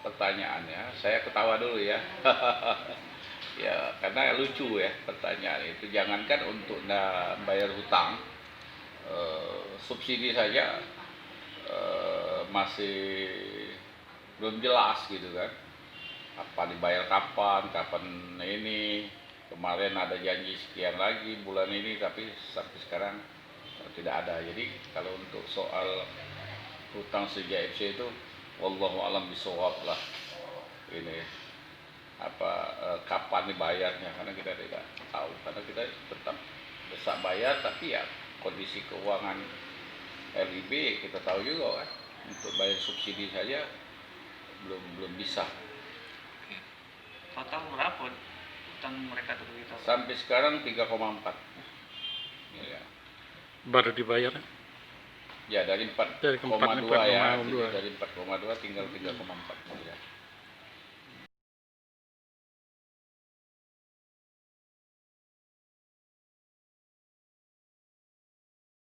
pertanyaannya, saya ketawa dulu ya. Ya, karena lucu ya pertanyaan itu. Jangankan untuk bayar hutang, subsidi saja masih belum jelas gitu kan. Apa dibayar kapan, kapan ini. Kemarin ada janji sekian lagi bulan ini, tapi sampai sekarang tidak ada. Jadi kalau untuk soal hutang CJFC itu, wallahu alam bisawab lah. Ini kapan dibayarnya, karena kita tidak tahu, karena kita tetap bisa bayar, tapi ya kondisi keuangan LIB kita tahu juga kan, untuk bayar subsidi saja belum bisa. Total berapa utang mereka tuh kita? Sampai sekarang 3,4 miliar. Baru dibayar? Ya dari 4,2 ya, jadi dari 4,2 tinggal 3,4 miliar.